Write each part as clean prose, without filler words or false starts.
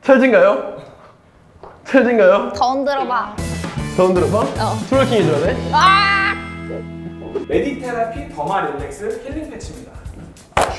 찰진가요? 찰진가요? 더 흔들어봐. 더 흔들어봐? 트월킹 해줘야 돼? 메디테라피 더마 릴렉스 힐링 패치입니다.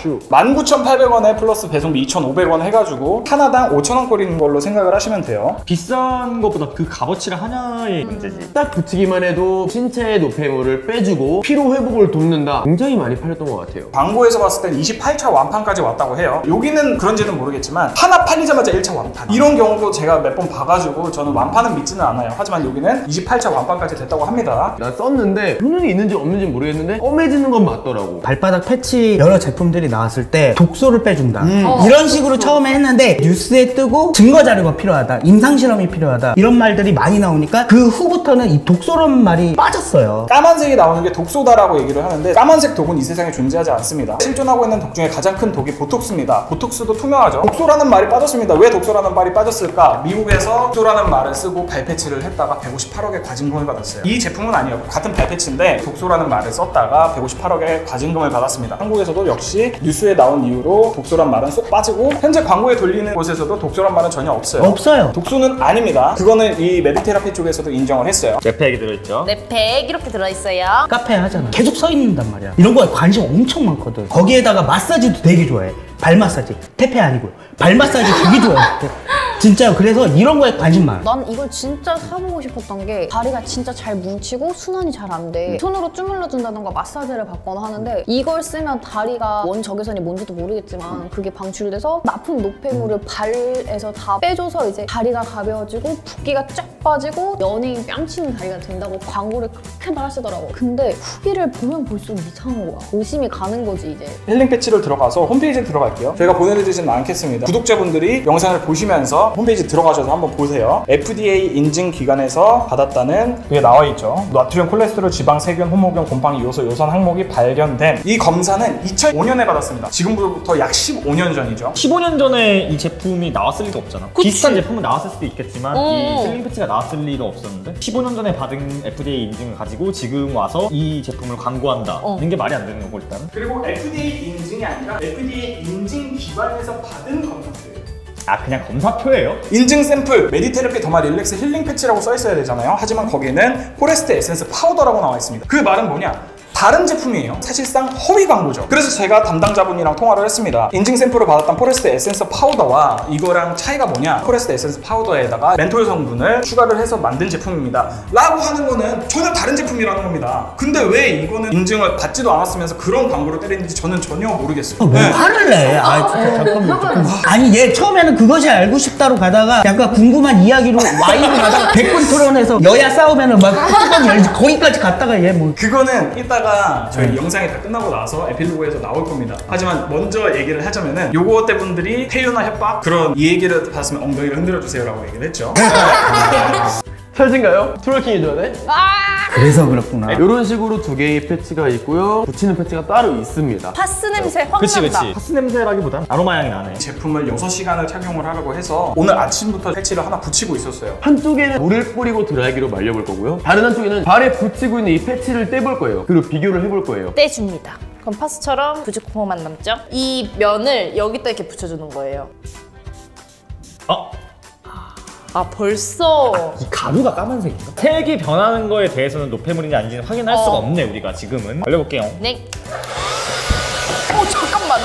19,800원에 플러스 배송비 2,500원 해가지고 하나당 5,000원꼴인 걸로 생각을 하시면 돼요. 비싼 것보다 그 값어치가 하나의 문제지. 딱 붙이기만 해도 신체의 노폐물을 빼주고 피로 회복을 돕는다. 굉장히 많이 팔렸던 것 같아요. 광고에서 봤을 땐 28차 완판까지 왔다고 해요. 여기는 그런지는 모르겠지만 하나 팔리자마자 1차 완판, 이런 경우도 제가 몇 번 봐가지고 저는 완판은 믿지는 않아요. 하지만 여기는 28차 완판까지 됐다고 합니다. 나 썼는데 효능이 있는지 없는지 모르겠는데 검해지는 건 맞더라고. 발바닥 패치 여러 제품들이 나왔을 때 독소를 빼준다 이런 식으로 처음에 했는데 뉴스에 뜨고 증거 자료가 필요하다, 임상 실험이 필요하다, 이런 말들이 많이 나오니까 그 후부터는 이 독소라는 말이 빠졌어요. 까만색이 나오는 게 독소다라고 얘기를 하는데 까만색 독은 이 세상에 존재하지 않습니다. 실존하고 있는 독 중에 가장 큰 독이 보톡스입니다. 보톡스도 투명하죠. 독소라는 말이 빠졌습니다. 왜 독소라는 말이 빠졌을까? 미국에서 독소라는 말을 쓰고 발패치를 했다가 158억의 과징금을 받았어요. 이 제품은 아니었고 같은 발패치인데 독소라는 말을 썼다가 158억의 과징금을 받았습니다. 한국에서도 역시 뉴스에 나온 이후로 독소란 말은 쏙 빠지고 현재 광고에 돌리는 곳에서도 독소란 말은 전혀 없어요. 없어요. 독소는 아닙니다. 그거는 이 메디테라피 쪽에서도 인정을 했어요. 랩팩이 들어있죠. 랩팩 이렇게 들어있어요. 카페 하잖아. 계속 서 있는단 말이야. 이런 거에 관심 엄청 많거든. 거기에다가 마사지도 되게 좋아해. 발 마사지. 태페 아니고요. 발 마사지 되게 좋아해. 진짜요. 그래서 이런 거에 관심 많아. 난 이걸 진짜 사보고 싶었던 게 다리가 진짜 잘 뭉치고 순환이 잘 안 돼. 손으로 주물러준다던가 마사지를 받거나 하는데 이걸 쓰면 다리가 원 적외선이 뭔지도 모르겠지만 그게 방출돼서 나쁜 노폐물을 발에서 다 빼줘서 이제 다리가 가벼워지고 붓기가 쫙 빠지고 연예인 뺨치는 다리가 된다고 광고를 그렇게 말하시더라고. 근데 후기를 보면 볼수록 이상한 거야. 의심이 가는 거지 이제. 힐링 패치를 들어가서 홈페이지에 들어갈게요. 저희가 보내드리지는 않겠습니다. 구독자분들이 영상을 보시면서 홈페이지 들어가셔서 한번 보세요. FDA 인증 기관에서 받았다는 그게 나와있죠. 나트륨, 콜레스테롤, 지방, 세균, 호모균, 곰팡이, 요소, 요선 항목이 발견된 이 검사는 2005년에 받았습니다. 지금부터 약 15년 전이죠. 15년 전에 이 제품이 나왔을 리가 없잖아. 그치. 비슷한 제품은 나왔을 수도 있겠지만 이 힐링 패치가 나왔을 리가 없었는데 15년 전에 받은 FDA 인증을 가지고 지금 와서 이 제품을 광고한다는 게 말이 안 되는 거고 일단은. 그리고 FDA 인증이 아니라 FDA 인증 기관에서 받은 검사표예요. 아 그냥 검사표예요? 인증 샘플 메디테라피 더마 릴렉스 힐링 패치라고 써 있어야 되잖아요. 하지만 거기에는 포레스트 에센스 파우더라고 나와 있습니다. 그 말은 뭐냐? 다른 제품이에요. 사실상 허위 광고죠. 그래서 제가 담당자분이랑 통화를 했습니다. 인증 샘플을 받았던 포레스트 에센스 파우더와 이거랑 차이가 뭐냐? 포레스트 에센스 파우더에다가 멘톨 성분을 추가를 해서 만든 제품입니다 라고 하는 거는 전혀 다른 제품이라는 겁니다. 근데 왜 이거는 인증을 받지도 않았으면서 그런 광고를 때리는지 저는 전혀 모르겠어요. 왜 화를 내? 아 진짜 잠깐만. 아니 얘 처음에는 그것이 알고 싶다로 가다가 약간 궁금한 이야기로 와이로 가다가 백분 토론에서 여야 싸우면은 막 뚜껑 열지 거기까지 갔다가 얘 뭐. 그거는 이따가 저희 영상이 다 끝나고 나서 에필로그에서 나올 겁니다. 하지만 먼저 얘기를 하자면은 요거 때 분들이 태유나 협박 그런 이 얘기를 받았으면 엉덩이를 흔들어 주세요 라고 얘기를 했죠. 찰진가요? 트월킹 해줘야 돼? 그래서 그렇구나. 이런 식으로 두 개의 패치가 있고요. 붙이는 패치가 따로 있습니다. 파스 냄새 확 그치 난다. 그치. 파스 냄새라기보단 아로마 향이 나네. 제품을 6시간을 착용을 하려고 해서 오늘 아침부터 패치를 하나 붙이고 있었어요. 한쪽에는 물을 뿌리고 드라이기로 말려볼 거고요. 다른 한쪽에는 발에 붙이고 있는 이 패치를 떼볼 거예요. 그리고 비교를 해볼 거예요. 떼줍니다. 그럼 파스처럼 부직포만 남죠? 이 면을 여기다 이렇게 붙여주는 거예요. 아 벌써 이 가루가 까만색인가? 색이 변하는 거에 대해서는 노폐물인지 아닌지는 확인할 수가 없네 우리가 지금은. 올려볼게요. 네. 오 잠깐만.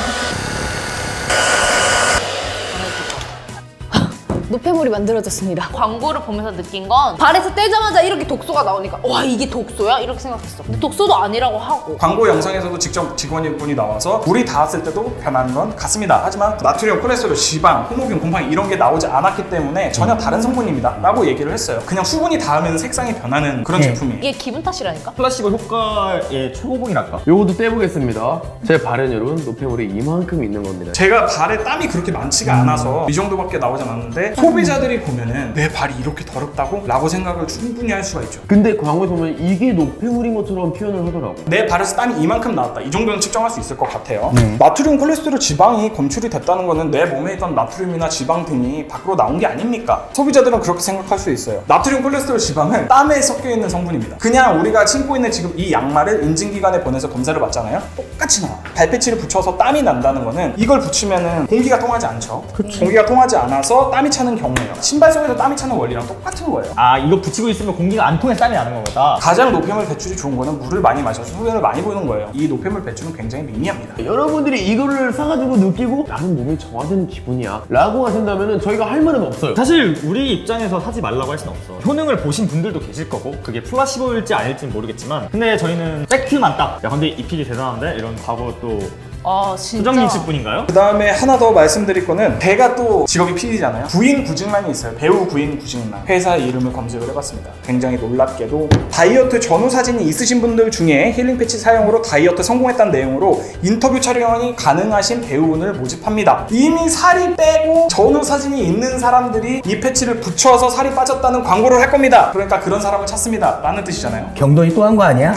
노폐물이 만들어졌습니다. 광고를 보면서 느낀 건 발에서 떼자마자 이렇게 독소가 나오니까 와 이게 독소야? 이렇게 생각했어. 근데 독소도 아니라고 하고. 광고 영상에서도 직접 직원분이 나와서 물이 닿았을 때도 변하는 건 같습니다. 하지만 나트륨, 콜레스테롤, 지방, 호모균, 곰팡이 이런 게 나오지 않았기 때문에 전혀 다른 성분입니다 라고 얘기를 했어요. 그냥 수분이 닿으면 색상이 변하는 그런 제품이에요. 이게 기분 탓이라니까? 플라시보 효과의 최고봉이랄까? 요것도 떼보겠습니다. 제 발엔 여러분 노폐물이 이만큼 있는 겁니다. 제가 발에 땀이 그렇게 많지가 않아서 이 정도밖에 나오지 않았는데 소비자들이 보면은 내 발이 이렇게 더럽다고? 라고 생각을 충분히 할 수가 있죠. 근데 광고에 보면 이게 노폐물인 것처럼 표현을 하더라고. 내 발에서 땀이 이만큼 나왔다. 이 정도는 측정할 수 있을 것 같아요. 나트륨, 콜레스테롤, 지방이 검출이 됐다는 거는 내 몸에 있던 나트륨이나 지방 등이 밖으로 나온 게 아닙니까? 소비자들은 그렇게 생각할 수 있어요. 나트륨, 콜레스테롤, 지방은 땀에 섞여 있는 성분입니다. 그냥 우리가 신고 있는 지금 이 양말을 인증기관에 보내서 검사를 받잖아요. 똑같이 나와. 발패치를 붙여서 땀이 난다는 거는 이걸 붙이면은 공기가 통하지 않죠. 공기가 통하지 않아서 땀이 차는 차는 경우예요. 신발 속에서 땀이 차는 원리랑 똑같은 거예요. 아, 이거 붙이고 있으면 공기가 안 통해 땀이 나는 거다. 가장 노폐물 배출이 좋은 거는 물을 많이 마셔서 소변을 많이 보는 거예요. 이 노폐물 배출은 굉장히 미미합니다. 여러분들이 이거를 사가지고 느끼고 나는 몸이 정화되는 기분이야 라고 하신다면 저희가 할 말은 없어요. 사실 우리 입장에서 사지 말라고 할 수는 없어. 효능을 보신 분들도 계실 거고 그게 플라시보일지 아닐지는 모르겠지만 근데 저희는 팩트만 딱 야 근데 이 PD 대단한데? 이런 과거 또 아 진짜. 수정님 씨 분인가요? 그 다음에 하나 더 말씀드릴 거는 제가 또 직업이 PD잖아요. 구인 구직란이 있어요. 배우 구인 구직란. 회사 이름을 검색을 해봤습니다. 굉장히 놀랍게도 다이어트 전후 사진이 있으신 분들 중에 힐링 패치 사용으로 다이어트 성공했다는 내용으로 인터뷰 촬영이 가능하신 배우분을 모집합니다. 이미 살이 빼고 전후 사진이 있는 사람들이 이 패치를 붙여서 살이 빠졌다는 광고를 할 겁니다. 그러니까 그런 사람을 찾습니다 라는 뜻이잖아요. 경돈이 또 한 거 아니야?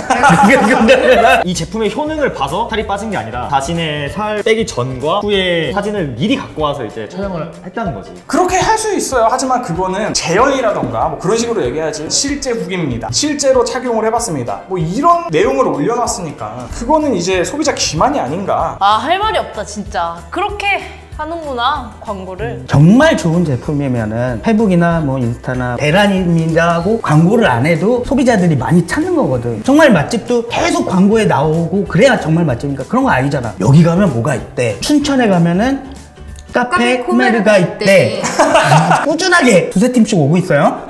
이 제품의 효능을 봐서 살이 빠진 게 아니라 자신의 살 빼기 전과 후의 사진을 미리 갖고 와서 이제 촬영을 했다는 거지. 그렇게 할 수 있어요. 하지만 그거는 재현이라던가 뭐 그런 식으로 얘기하지 실제 후기입니다. 실제로 착용을 해봤습니다. 뭐 이런 내용을 올려놨으니까 그거는 이제 소비자 기만이 아닌가. 아 할 말이 없다 진짜. 그렇게 하는구나 광고를. 정말 좋은 제품이면은 페북이나 뭐 인스타나 대란입니다고 광고를 안 해도 소비자들이 많이 찾는 거거든. 정말 맛집도 계속 광고에 나오고 그래야 정말 맛집이니까 그런 거 아니잖아. 여기 가면 뭐가 있대. 춘천에 가면은 카페 코메르가 있대. 꾸준하게 두세 팀씩 오고 있어요.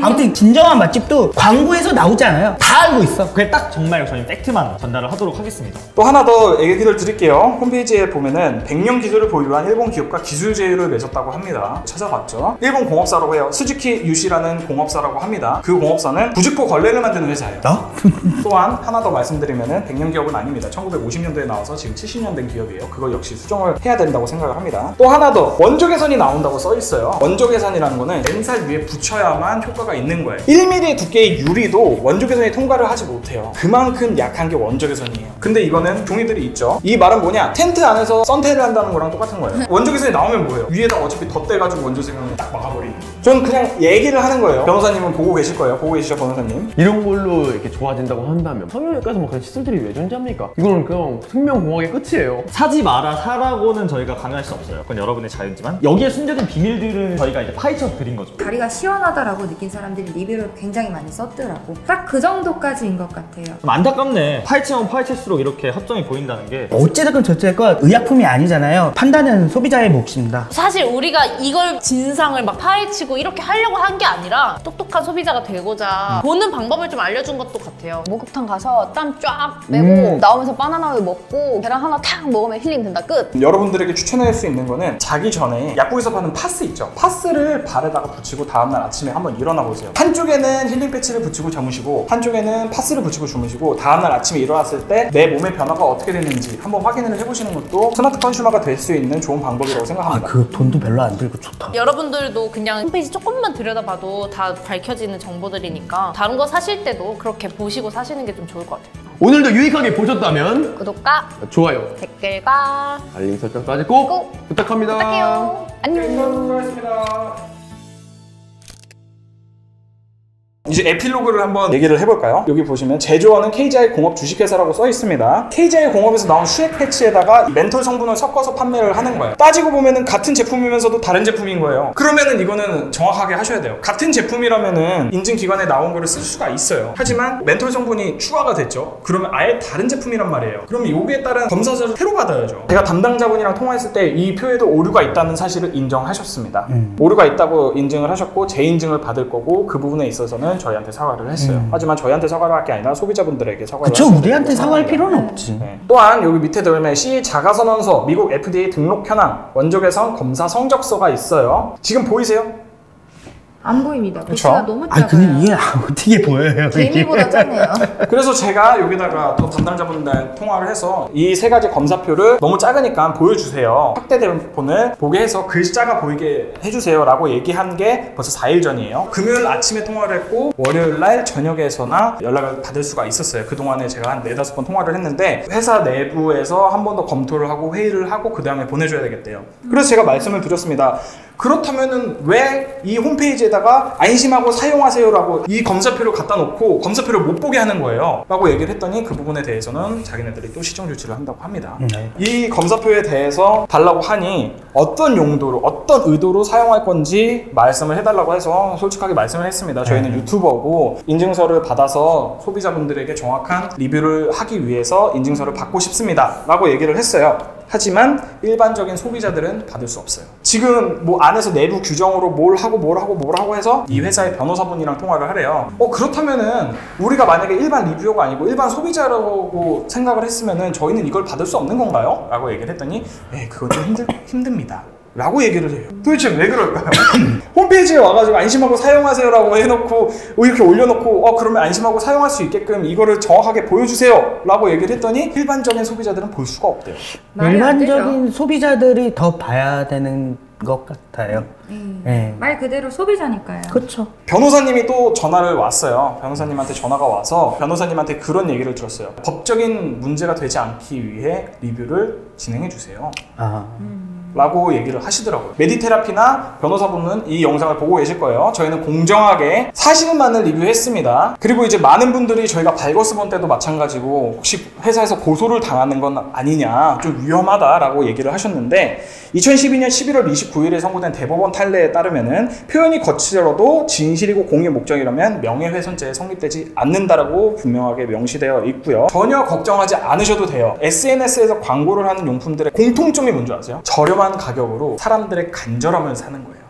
아무튼 진정한 맛집도 광고에서 나오지 않아요. 다 알고 있어. 그게 딱 정말 저희 팩트만 전달을 하도록 하겠습니다. 또 하나 더 얘기를 드릴게요. 홈페이지에 보면은 100년 기술을 보유한 일본 기업과 기술 제휴를 맺었다고 합니다. 찾아봤죠. 일본 공업사라고 해요. 스즈키 유시라는 공업사라고 합니다. 그 공업사는 부직포 걸레를 만드는 회사예요. 또한 하나 더 말씀드리면은 100년 기업은 아닙니다. 1950년도에 나와서 지금 70년 된 기업이에요. 그거 역시 수정을 해야 된다고 생각을 합니다. 또 하나 더 원조 개선이 나온다고 써 있어요. 원조 개선이라는 거는 맨살 위에 붙여야만 효과가 있는 거예요. 1mm 두께의 유리도 원조 개선이 통과를 하지 못해요. 그만큼 약한 게 원조 개선이에요. 근데 이거는 종이들이 있죠. 이 말은 뭐냐? 텐트 안에서 썬테를 한다는 거랑 똑같은 거예요. 원조 개선이 나오면 뭐예요? 위에다 어차피 덧대가지고 원조 개선을 딱 막아버리는. 전 그냥 얘기를 하는 거예요. 변호사님은 보고 계실 거예요. 보고 계시죠, 변호사님? 이런 걸로 이렇게 좋아진다고 한다면 성형외과에서 뭐 그런 시술들이 왜 존재합니까? 이거는 그냥 생명공학의 끝이에요. 사지 마라 사라고는 저희가 강요할 수 없어요. 그건 여러분의 자유지만 여기에 숨겨진 비밀들은 저희가 이제 파헤쳐 드린 거죠. 다리가 시원하다라고 느낀 사람들이 리뷰를 굉장히 많이 썼더라고. 딱 그 정도까지인 것 같아요. 좀 안타깝네. 파헤치면 파헤칠수록 이렇게 합정이 보인다는 게. 어찌됐건 저찌됐건 의약품이 아니잖아요. 판단은 소비자의 몫입니다. 사실 우리가 이걸 진상을 막 파헤치고 이렇게 하려고 한 게 아니라 똑똑한 소비자가 되고자 보는 방법을 좀 알려준 것도 같아요. 목욕탕 가서 땀 쫙 빼고 나오면서 바나나 우유 먹고 계란 하나 탁 먹으면 힐링 된다. 끝. 여러분들에게 추천할 수 있는 거는 자기 전에 약국에서 파는 파스 있죠. 파스를 발에다가 붙이고 다음날 아침에 한번 일어나 보세요. 한쪽에는 힐링 패치를 붙이고 주무시고 한쪽에는 파스를 붙이고 주무시고 다음날 아침에 일어났을 때 내 몸의 변화가 어떻게 됐는지 한번 확인을 해보시는 것도 스마트 컨슈머가 될 수 있는 좋은 방법이라고 생각합니다. 그 돈도 별로 안 들고 좋다. 여러분들도 그냥 홈페이지 조금만 들여다봐도 다 밝혀지는 정보들이니까 다른 거 사실 때도 그렇게 보시고 사시는 게 좀 좋을 것 같아요. 오늘도 유익하게 보셨다면 구독과 좋아요, 댓글과 알림 설정까지 꼭 꼭 부탁합니다. 부탁해요. 안녕. 수고하셨습니다. 이제 에필로그를 한번 얘기를 해볼까요? 여기 보시면 제조원은 KGI 공업 주식회사라고 써 있습니다. KGI 공업에서 나온 수액 패치에다가 멘톨 성분을 섞어서 판매를 하는 거예요. 따지고 보면은 같은 제품이면서도 다른 제품인 거예요. 그러면은 이거는 정확하게 하셔야 돼요. 같은 제품이라면은 인증기관에 나온 거를 쓸 수가 있어요. 하지만 멘톨 성분이 추가가 됐죠. 그러면 아예 다른 제품이란 말이에요. 그러면 여기에 따른 검사자를 새로 받아야죠. 제가 담당자분이랑 통화했을 때 이 표에도 오류가 있다는 사실을 인정하셨습니다. 오류가 있다고 인증을 하셨고 재인증을 받을 거고 그 부분에 있어서는 저희한테 사과를 했어요. 하지만 저희한테 사과를 할 게 아니라 소비자분들에게 사과를 그쵸, 하셔야 우리한테 된다고 사과할 생각합니다. 필요는 없지. 네. 또한 여기 밑에 들면 C 자가선언서, 미국 FDA 등록 현황, 원조 개선 검사 성적서가 있어요. 지금 보이세요? 안 보입니다. 그쵸? 글씨가 너무 아니 작아요. 근데 이게 어떻게 보여요? 이게? 개미보다 작네요. 그래서 제가 여기다가 또 담당자분들 통화를 해서 이 세 가지 검사표를 너무 작으니까 보여주세요. 확대된 폰을 보게 해서 글자가 보이게 해주세요 라고 얘기한 게 벌써 4일 전이에요. 금요일 아침에 통화를 했고 월요일 날 저녁에서나 연락을 받을 수가 있었어요. 그동안에 제가 한 4-5번 통화를 했는데 회사 내부에서 한 번 더 검토를 하고 회의를 하고 그 다음에 보내줘야 되겠대요. 그래서 제가 말씀을 드렸습니다. 그렇다면은 왜 이 홈페이지에다가 안심하고 사용하세요라고 이 검사표를 갖다 놓고 검사표를 못 보게 하는 거예요 라고 얘기를 했더니 그 부분에 대해서는 자기네들이 또 시정 조치를 한다고 합니다. 이 검사표에 대해서 달라고 하니 어떤 용도로 어떤 의도로 사용할 건지 말씀을 해달라고 해서 솔직하게 말씀을 했습니다. 저희는 유튜버고 인증서를 받아서 소비자분들에게 정확한 리뷰를 하기 위해서 인증서를 받고 싶습니다 라고 얘기를 했어요. 하지만 일반적인 소비자들은 받을 수 없어요. 지금 뭐 안에서 내부 규정으로 뭘 하고 해서 이 회사의 변호사분이랑 통화를 하래요. 그렇다면은 우리가 만약에 일반 리뷰어가 아니고 일반 소비자라고 생각을 했으면은 저희는 이걸 받을 수 없는 건가요? 라고 얘기를 했더니 그건 좀 힘듭니다 라고 얘기를 해요. 도대체 왜 그럴까요? 홈페이지에 와가지고 안심하고 사용하세요 라고 해놓고 이렇게 올려놓고 그러면 안심하고 사용할 수 있게끔 이거를 정확하게 보여주세요 라고 얘기를 했더니 일반적인 소비자들은 볼 수가 없대요. 일반적인 소비자들이 더 봐야 되는 것 같아요. 네. 말 그대로 소비자니까요. 그렇죠. 변호사님이 또 전화를 왔어요. 변호사님한테 전화가 와서 변호사님한테 그런 얘기를 들었어요. 법적인 문제가 되지 않기 위해 리뷰를 진행해 주세요 라고 얘기를 하시더라고요. 메디테라피나 변호사분은 이 영상을 보고 계실 거예요. 저희는 공정하게 사실만을 리뷰했습니다. 그리고 이제 많은 분들이 저희가 발거스본 때도 마찬가지고 혹시 회사에서 고소를 당하는 건 아니냐, 좀 위험하다라고 얘기를 하셨는데 2012년 11월 29일에 선고된 대법원 판례에 따르면은 표현이 거칠어도 진실이고 공의 목적이라면 명예훼손죄에 성립되지 않는다라고 분명하게 명시되어 있고요. 전혀 걱정하지 않으셔도 돼요. SNS에서 광고를 하는 용품들의 공통점이 뭔지 아세요? 저렴한 가격으로 사람들의 간절함을 사는 거예요.